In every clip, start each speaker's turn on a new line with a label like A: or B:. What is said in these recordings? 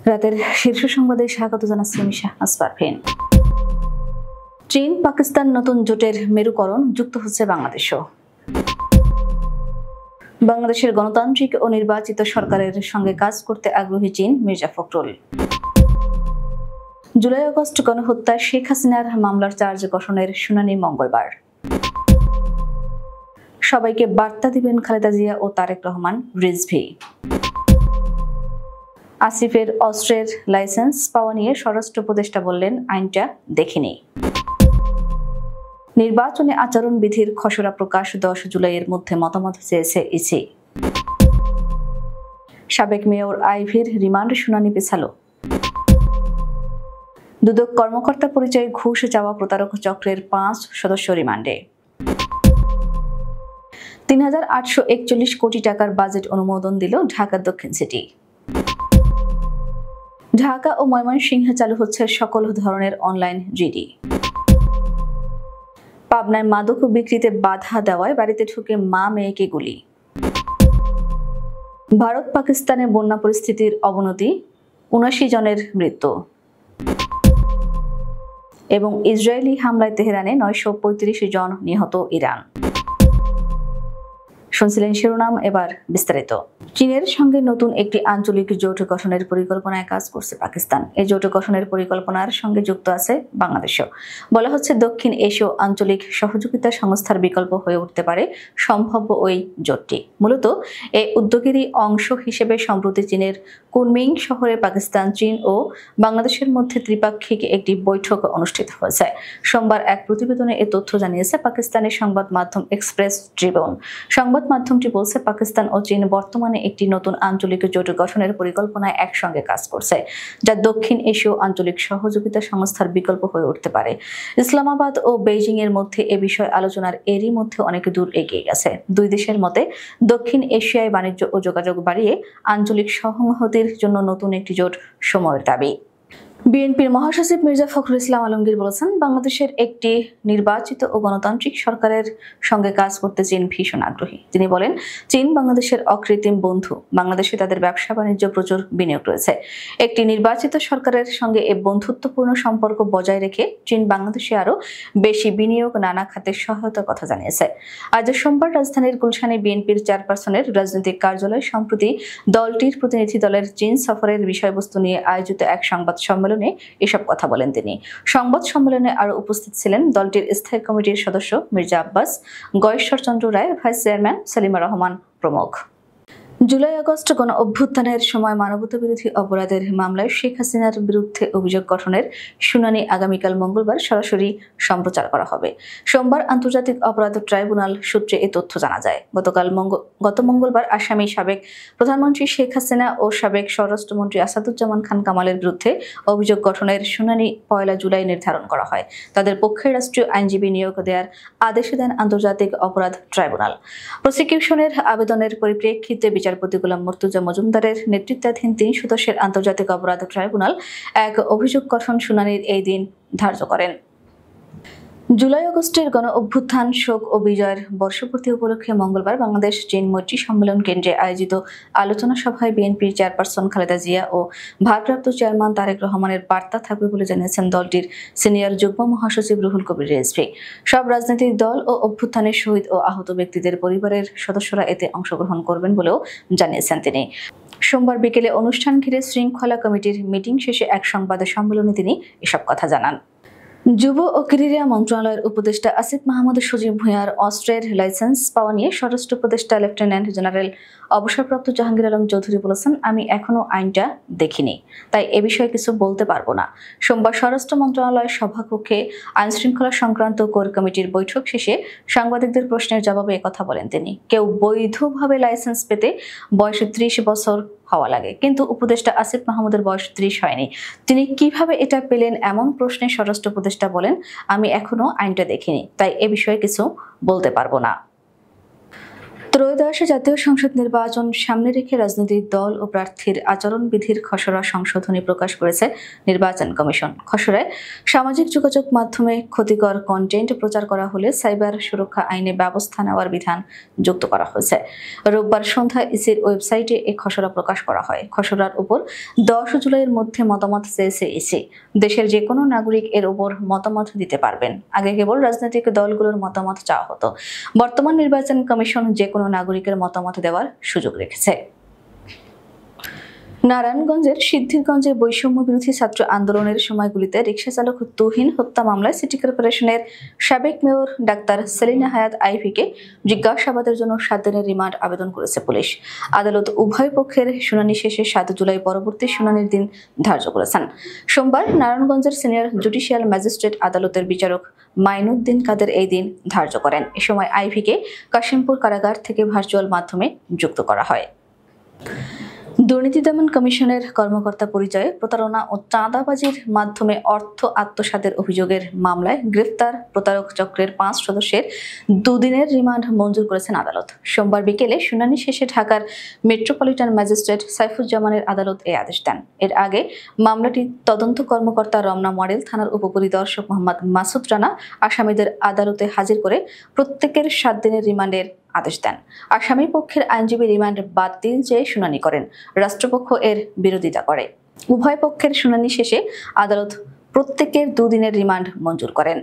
A: রাতের শীর্ষ সংবাদে স্বাগত জানাচ্ছি আমি শাহনাজ পারভীন। চীন পাকিস্তান নতুন জোটের মেরুকরণ যুক্ত হচ্ছে বাংলাদেশও। বাংলাদেশের গণতান্ত্রিক ও নির্বাচিত সরকারের সঙ্গে কাজ করতে আগ্রহী চীন, মির্জা ফখরুল। জুলাই আগস্ট গণহত্যায় শেখ হাসিনার মামলার চার্জ গঠনের শুনানি মঙ্গলবার। সবাইকে বার্তা দিবেন খালেদা জিয়া ও তারেক রহমান, রিজভী। আসিফের অস্ত্রের লাইসেন্স পাওয়া নিয়ে স্বরাষ্ট্র উপদেষ্টা বললেন, আইনটা দেখিনি। নির্বাচনে আচরণ বিধির খসড়া প্রকাশ 10 জুলাইয়ের মধ্যে মতামত চেয়েছে ইসি। সাবেক মেয়র আইভীর রিমান্ড শুনানি পেছালো। দুদক কর্মকর্তা পরিচয়ে ঘুষ চাওয়া প্রতারক চক্রের 5 সদস্য রিমান্ডে। ৩,৮৪১ কোটি টাকার বাজেট অনুমোদন দিল ঢাকা দক্ষিণ সিটি। ঢাকা ও ময়মনসিংহে চালু হচ্ছে সকল ধরনের অনলাইন জিডি। পাবনায় মাদক বিক্রিতে বাধা দেওয়ায় বাড়িতে ঢুকে মা মেয়েকে গুলি। ভারত পাকিস্তানে বন্যা পরিস্থিতির অবনতি, ৭৯ জনের মৃত্যু। এবং ইসরায়েলি হামলায় তেহরানে ৯৩৫ জন নিহত ইরান। শুনছিলেন শিরোনাম, এবার বিস্তারিত। চীনের সঙ্গে নতুন একটি আঞ্চলিক জোট গঠনের পরিকল্পনায় কাজ করছে পাকিস্তান। এই জোট গঠনের পরিকল্পনার সঙ্গে যুক্ত আছে বাংলাদেশও। বলা হচ্ছে, দক্ষিণ এশীয় আঞ্চলিক সহযোগিতা সংস্থার বিকল্প হয়ে উঠতে পারে সম্ভাব্য ওই জোটটি। মূলত এই উদ্যোগেরই অংশ হিসেবে সম্প্রতি চীনের কুনমিং শহরে পাকিস্তান, চীন ও বাংলাদেশের মধ্যে ত্রিপাক্ষিক একটি বৈঠক অনুষ্ঠিত হয়েছে। সোমবার এক প্রতিবেদনে এ তথ্য জানিয়েছে পাকিস্তানের সংবাদ মাধ্যম এক্সপ্রেস ট্রিবিউন। সংবাদ মাধ্যমটি বলছে, পাকিস্তান ও চীন বর্তমানে একটি নতুন আঞ্চলিক জোট গঠনের পরিকল্পনায় একসঙ্গে কাজ করছে, যা দক্ষিণ এশীয় আঞ্চলিক সহযোগিতা সংস্থার বিকল্প হয়ে উঠতে পারে। ইসলামাবাদ ও বেইজিং এর মধ্যে এ বিষয়ে আলোচনার এরই মধ্যে অনেক দূর এগিয়ে গেছে। দুই দেশের মতে দক্ষিণ এশিয়ায় বাণিজ্য ও যোগাযোগ বাড়িয়ে আঞ্চলিক সংহতির জন্য নতুন একটি জোট সময়ের দাবি। বিএনপির মহাসচিব মির্জা ফখরুল ইসলাম আলমগীর বলেছেন, বাংলাদেশের একটি নির্বাচিত ও গণতান্ত্রিক সরকারের সঙ্গে কাজ করতে চীন ভীষণ আগ্রহী। তিনি বলেন, চীন বাংলাদেশের অকৃত্রিম বন্ধু। বাংলাদেশে তাদের ব্যবসা বাণিজ্য প্রচুর বিনিয়োগ রয়েছে। একটি নির্বাচিত সরকারের সঙ্গে এই বন্ধুত্বপূর্ণ সম্পর্ক বজায় রেখে চীন বাংলাদেশে আরও বেশি বিনিয়োগ, নানা খাতে সহায়তার কথা জানিয়েছে। আজ সোমবার রাজধানীর গুলশানে বিএনপির চেয়ারপারসনের রাজনৈতিক কার্যালয়ে সম্প্রতি দলটির প্রতিনিধি দলের চীন সফরের বিষয়বস্তু নিয়ে আয়োজিত এক সংবাদ সম্মেলনে এসব কথা বলেন তিনি। সংবাদ সম্মেলনে আরো উপস্থিত ছিলেন দলটির স্থায়ী কমিটির সদস্য মির্জা আব্বাস, গয়েশ্বরচন্দ্র রায়, ভাইস চেয়ারম্যান সালিমা রহমান প্রমুখ। জুলাই আগস্ট গণ অভ্যুত্থানের সময় মানবতাবিরোধী অপরাধের মামলায় শেখ হাসিনার বিরুদ্ধে অভিযোগ গঠনের শুনানি আগামীকাল মঙ্গলবার সরাসরি সম্প্রচার করা হবে। সোমবার আন্তর্জাতিক অপরাধ ট্রাইব্যুনাল সূত্রে এ তথ্য জানা যায়। গত মঙ্গলবার আসামি সাবেক প্রধানমন্ত্রী শেখ হাসিনা ও সাবেক স্বরাষ্ট্রমন্ত্রী আসাদুজ্জামান খান কামালের বিরুদ্ধে অভিযোগ গঠনের শুনানি 1 জুলাই নির্ধারণ করা হয়। তাদের পক্ষে রাষ্ট্রীয় আইনজীবী নিয়োগ দেওয়ার আদেশ দেন আন্তর্জাতিক অপরাধ ট্রাইব্যুনাল। প্রসিকিউশনের আবেদনের পরিপ্রেক্ষিতে বিচারপতি গোলাম মুর্তজা মজুমদারের নেতৃত্বাধীন 3 সদস্যের আন্তর্জাতিক অপরাধ ট্রাইব্যুনাল এক অভিযোগ গঠন শুনানির এই দিন ধার্য করেন। জুলাই আগস্টের গণ অভ্যুত্থান, শোক ও বিজয়ের বর্ষপূর্তি উপলক্ষে মঙ্গলবার বাংলাদেশ চীন মৈত্রী সম্মেলন কেন্দ্রে আয়োজিত আলোচনা সভায় বিএনপির চেয়ারপারসন খালেদা জিয়া ও ভারপ্রাপ্ত চেয়ারম্যান তারেক রহমানের বার্তা থাকবে বলে জানিয়েছেন দলটির সিনিয়র যুগ্ম মহাসচিব রুহুল কবির রিজভী। সব রাজনৈতিক দল ও অভ্যুত্থানের শহীদ ও আহত ব্যক্তিদের পরিবারের সদস্যরা এতে অংশগ্রহণ করবেন বলেও জানিয়েছেন তিনি। সোমবার বিকেলে অনুষ্ঠান ঘিরে শৃঙ্খলা কমিটির মিটিং শেষে এক সংবাদ সম্মেলনে তিনি এসব কথা জানান। যুব ও ক্রীড়া মন্ত্রণালয়ের উপদেষ্টা আসিফ মাহমুদ সজীব ভূঁইয়ার অস্ত্রের লাইসেন্স পাওয়া নিয়ে স্বরাষ্ট্র উপদেষ্টা লেফটেন্যান্ট জেনারেল অবসরপ্রাপ্ত জাহাঙ্গীর আলম চৌধুরী বলেছেন, আমি এখনো আইনটা দেখিনি, তাই এ বিষয়ে কিছু বলতে পারবো না। সোমবার স্বরাষ্ট্র মন্ত্রণালয়ের সভাকক্ষে আইন শৃঙ্খলা সংক্রান্ত কোর কমিটির বৈঠক শেষে সাংবাদিকদের প্রশ্নের জবাবে একথা বলেন তিনি। কেউ বৈধভাবে লাইসেন্স পেতে বয়স 30 বছর হওয়া লাগে, কিন্তু উপদেষ্টা আসিফ মাহমুদের বয়স 30 হয়নি। তিনি কিভাবে এটা পেলেন এমন প্রশ্নে স্বরাষ্ট্র উপদেষ্টা বলেন, আমি এখনো আইনটা দেখিনি, তাই এ বিষয়ে কিছু বলতে পারবো না। ত্রয়োদশ জাতীয় সংসদ নির্বাচন সামনে রেখে রাজনৈতিক দল ও প্রার্থীর আচরণবিধির খসড়া সংশোধনী প্রকাশ করেছে নির্বাচন কমিশন। খসড়ায় সামাজিক যোগাযোগ মাধ্যমে ক্ষতিকর কন্টেন্ট প্রচার করা হলে সাইবার সুরক্ষা আইনে ব্যবস্থা নেওয়ার বিধান যুক্ত করা হয়েছে। রোববার সন্ধ্যায় ইসির ওয়েবসাইটে এই খসড়া প্রকাশ করা হয়। খসড়ার উপর 10 জুলাইয়ের মধ্যে মতামত চেয়েছে ইসি। দেশের যে কোনো নাগরিক এর উপর মতামত দিতে পারবেন। আগে কেবল রাজনৈতিক দলগুলোর মতামত চাওয়া হতো। বর্তমান নির্বাচন কমিশন যে কোনো নাগরিকের মতামত দেওয়ার সুযোগ রেখেছে। নারায়ণগঞ্জের সিদ্ধিরগঞ্জে বৈষম্য বিরোধী ছাত্র আন্দোলনের সময়গুলিতে রিকশা চালক তুহিন হত্যা মামলায় সিটি কর্পোরেশনের সাবেক মেয়র ডাক্তার সেলিনা হায়াত আইভিকে জিজ্ঞাসাবাদের জন্য 7 দিনের রিমান্ড আবেদন করেছে পুলিশ। আদালত উভয় পক্ষের শুনানি শেষে 7 জুলাই পরবর্তী শুনানির দিন ধার্য করেছেন। সোমবার নারায়ণগঞ্জের সিনিয়র জুডিশিয়াল ম্যাজিস্ট্রেট আদালতের বিচারক মাইনুদ্দিন কাদের এই দিন ধার্য করেন। এ সময় আইভিকে কাশিমপুর কারাগার থেকে ভার্চুয়াল মাধ্যমে যুক্ত করা হয়। দুর্নীতি দমন কমিশনের কর্মকর্তা পরিচয়ে প্রতারণা ও চাঁদাবাজির মাধ্যমে অর্থ আত্মসাতের অভিযোগের মামলায় গ্রেফতার প্রতারক চক্রের 5 সদস্যের 2 দিনের রিমান্ড মঞ্জুর করেছেন আদালত। সোমবার বিকেলে শুনানি শেষে ঢাকার মেট্রোপলিটন ম্যাজিস্ট্রেট সাইফুজ্জামানের আদালত এই আদেশ দেন। এর আগে মামলাটি তদন্ত কর্মকর্তা রমনা মডেল থানার উপপরিদর্শক মোহাম্মদ মাসুদ রানা আসামিদের আদালতে হাজির করে প্রত্যেকের 7 দিনের রিমান্ডের আদেশ দেন। আসামি পক্ষের আইনজীবী রিমান্ড বাতিল চেয়ে শুনানি করেন। রাষ্ট্রপক্ষ এর বিরোধিতা করে। উভয় পক্ষের শুনানি শেষে আদালত প্রত্যেকের 2 দিনের রিমান্ড মঞ্জুর করেন।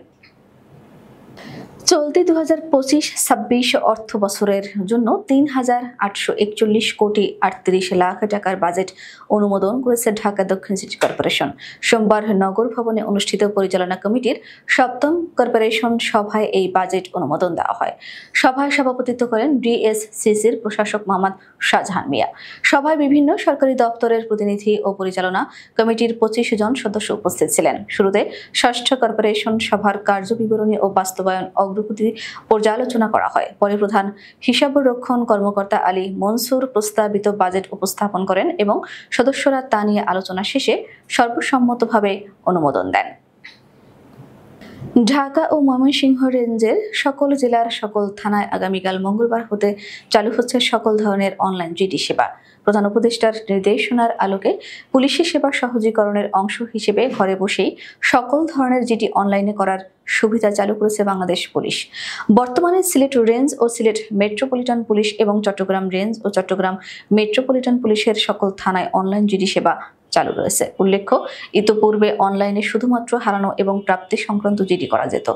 A: চলতি 2025-26 অর্থ বছরের জন্য 3,841 কোটি 38 লাখ টাকার বাজেট অনুমোদন করেছে ঢাকা দক্ষিণ সিটি কর্পোরেশন। সোমবার নগর ভবনে অনুষ্ঠিত পরিচালনা কমিটির 7ম কর্পোরেশন সভায় এই বাজেট অনুমোদন দেওয়া হয়। সভায় সভাপতিত্ব করেন ডিএসসিসির প্রশাসক মোহাম্মদ শাহজাহান মিয়া। সভায় বিভিন্ন সরকারি দপ্তরের প্রতিনিধি ও পরিচালনা কমিটির 25 জন সদস্য উপস্থিত ছিলেন। শুরুতে 6ষ্ঠ কর্পোরেশন সভার কার্যবিবরণী ও বাস্তবায়ন অগ্রগতি পর্যালোচনা করা হয়। পরে প্রধান হিসাবরক্ষণ কর্মকর্তা আলী মনসুর প্রস্তাবিত বাজেট উপস্থাপন করেন এবং সদস্যরা তা নিয়ে আলোচনা শেষে সর্বসম্মতভাবে অনুমোদন দেন। ঢাকা ও ময়মনসিংহ রেঞ্জের সকল জেলার সকল থানায় আগামীকাল মঙ্গলবার হতে চালু হচ্ছে সকল ধরনের অনলাইন জিডি সেবা। প্রধান উপদেষ্টার নির্দেশনার আলোকে পুলিশি সেবা সহজীকরণের অংশ হিসেবে ঘরে বসেই সকল ধরনের জিডি অনলাইনে করার সুবিধা চালু করেছে বাংলাদেশ পুলিশ। বর্তমানে সিলেট রেঞ্জ ও সিলেট মেট্রোপলিটন পুলিশ এবং চট্টগ্রাম রেঞ্জ ও চট্টগ্রাম মেট্রোপলিটন পুলিশের সকল থানায় অনলাইন জিডি সেবা চালু রয়েছে। উল্লেখ্য, ইতোপূর্বে অনলাইনে শুধুমাত্র হারানো এবং প্রাপ্তি সংক্রান্ত জিডি করা যেত।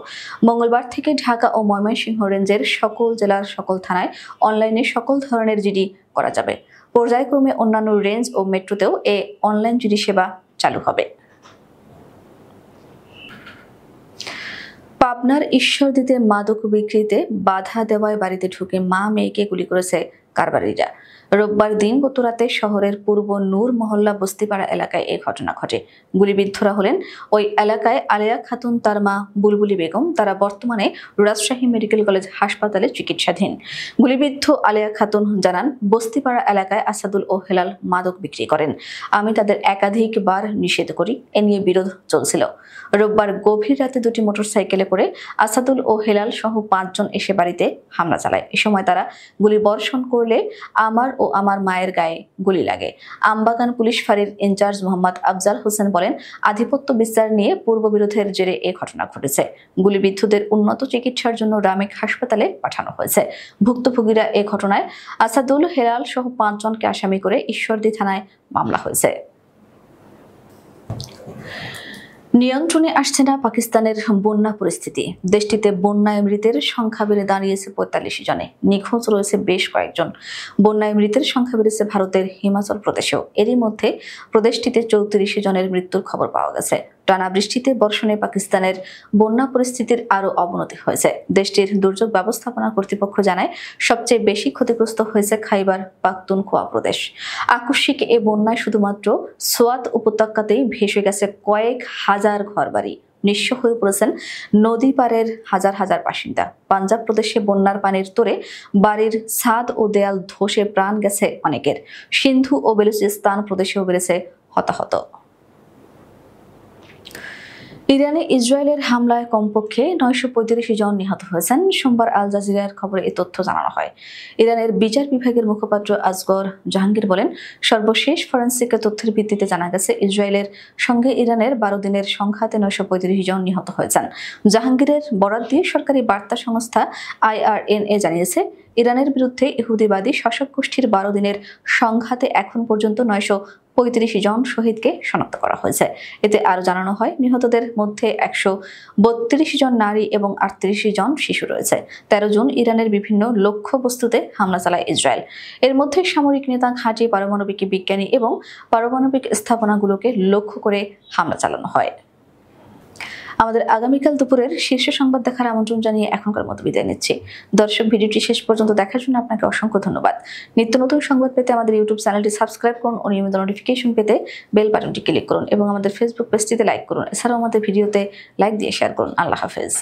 A: মঙ্গলবার থেকে ঢাকা ও ময়মনসিংহ রেঞ্জের সকল জেলার সকল থানায় অনলাইনে সকল ধরনের জিডি করা যাবে। পর্যায়ক্রমে অন্যান্য রেঞ্জ ও মেট্রোতেও এই অনলাইন জিডি সেবা চালু হবে। পাবনার ঈশ্বরদীতে মাদক বিক্রিতে বাধা দেওয়ায় বাড়িতে ঢুকে মা মেয়েকে গুলি করেছে কারবারিরা। রোববার দিন গত রাতে শহরের পূর্ব নূর মহল্লা বস্তিপাড়া এলাকায় এই ঘটনা ঘটে। গুলিবিদ্ধরা হলেন ওই এলাকায় আলেয়া খাতুন, তার মা বুলবুলি বেগম। তারা বর্তমানে রাজশাহী মেডিকেল কলেজ হাসপাতালে চিকিৎসাধীন। গুলিবিদ্ধ আলেয়া খাতুন জানান, বস্তিপাড়া এলাকায় আসাদুল ও হেলাল মাদক বিক্রি করেন। আমি তাদের একাধিকবার নিষেধ করি, এ নিয়ে বিরোধ চলছিল। রোববার গভীর রাতে 2টি মোটরসাইকেলে করে আসাদুল ও হেলাল সহ 5 জন এসে বাড়িতে হামলা চালায়। এ সময় তারা গুলি বর্ষণ করলে আমার ও আমার মায়ের গায়ে গুলি লাগে। আমবাগান পুলিশ ফাঁড়ির ইনচার্জ মোহাম্মদ আফজাল হোসেন বলেন, আধিপত্য বিস্তার নিয়ে পূর্ববিরোধের জেরে এ ঘটনা ঘটেছে। গুলিবিদ্ধদের উন্নত চিকিৎসার জন্য রামেক হাসপাতালে পাঠানো হয়েছে। ভুক্তভোগীরা এ ঘটনায় আসাদুল, হেলাল সহ 5 জনকে আসামি করে ঈশ্বরদী থানায় মামলা হয়েছে। নিয়ন্ত্রণে আসছে না পাকিস্তানের বন্যা পরিস্থিতি। দেশটিতে বন্যায় মৃতের সংখ্যা বেড়ে দাঁড়িয়েছে 45 জনে। নিখোঁজ রয়েছে বেশ কয়েকজন। বন্যায় মৃতের সংখ্যা বেড়েছে ভারতের হিমাচল প্রদেশেও। এরই মধ্যে প্রদেশটিতে 34 জনের মৃত্যুর খবর পাওয়া গেছে। টানা বৃষ্টিতে বর্ষণে পাকিস্তানের বন্যা পরিস্থিতির আরও অবনতি হয়েছে। দেশটির দুর্যোগ ব্যবস্থাপনা কর্তৃপক্ষ জানায়, সবচেয়ে বেশি ক্ষতিগ্রস্ত হয়েছে খাইবার পাখতুনখোয়া প্রদেশ। আকস্মিক এ বন্যায় শুধুমাত্র সোয়াত উপত্যকাতেই ভেসে গেছে কয়েক হাজার ঘরবাড়ি। নিঃস্ব হয়ে পড়েছেন নদী পারের হাজার হাজার বাসিন্দা। পাঞ্জাব প্রদেশে বন্যার পানির তোড়ে বাড়ির ছাদ ও দেয়াল ধসে প্রাণ গেছে অনেকের। সিন্ধু ও বেলুচিস্তান প্রদেশেও বেড়েছে হতাহত। ইরানে ইসরায়েলের হামলায় কমপক্ষে 935 জন নিহত হয়েছেন। সোমবার আল জাজিরার খবরে এই তথ্য জানানো হয়। ইরানের বিচার বিভাগের মুখপাত্র আসগর জাহাঙ্গীর বলেন, সর্বশেষ ফরেনসিক তথ্যের ভিত্তিতে জানা গেছে ইসরায়েলের সঙ্গে ইরানের 12 দিনের সংঘাতে 935 জন নিহত হয়েছেন। জাহাঙ্গীরের বরাত দিয়ে সরকারি বার্তা সংস্থা IRNA জানিয়েছে, ইরানের বিরুদ্ধে ইহুদিবাদী শাসক গোষ্ঠীর 12 দিনের সংঘাতে এখন পর্যন্ত 935 জন শহীদকে শনাক্ত করা হয়েছে। এতে আরও জানানো হয়, নিহতদের মধ্যে 132 জন নারী এবং 38 জন শিশু রয়েছে। 13 জুন ইরানের বিভিন্ন লক্ষ্যবস্তুতে হামলা চালায় ইসরায়েল। এর মধ্যে সামরিক নেতা ঘাঁটি, পারমাণবিক বিজ্ঞানী এবং পারমাণবিক স্থাপনাগুলোকে লক্ষ্য করে হামলা চালানো হয়। আমাদের আগামীকাল দুপুরের শীর্ষ সংবাদ দেখার আমন্ত্রণ জানিয়ে এখনকার মতো বিদায় নিচ্ছি। দর্শক, ভিডিওটি শেষ পর্যন্ত দেখার জন্য আপনাকে অসংখ্য ধন্যবাদ। নিত্য নতুন সংবাদ পেতে আমাদের ইউটিউব চ্যানেলটি সাবস্ক্রাইব করুন ও নিয়মিত নোটিফিকেশন পেতে বেল বাটনটি ক্লিক করুন এবং আমাদের ফেসবুক পেজটিতে লাইক করুন। এছাড়াও আমাদের ভিডিওতে লাইক দিয়ে শেয়ার করুন। আল্লাহ হাফেজ।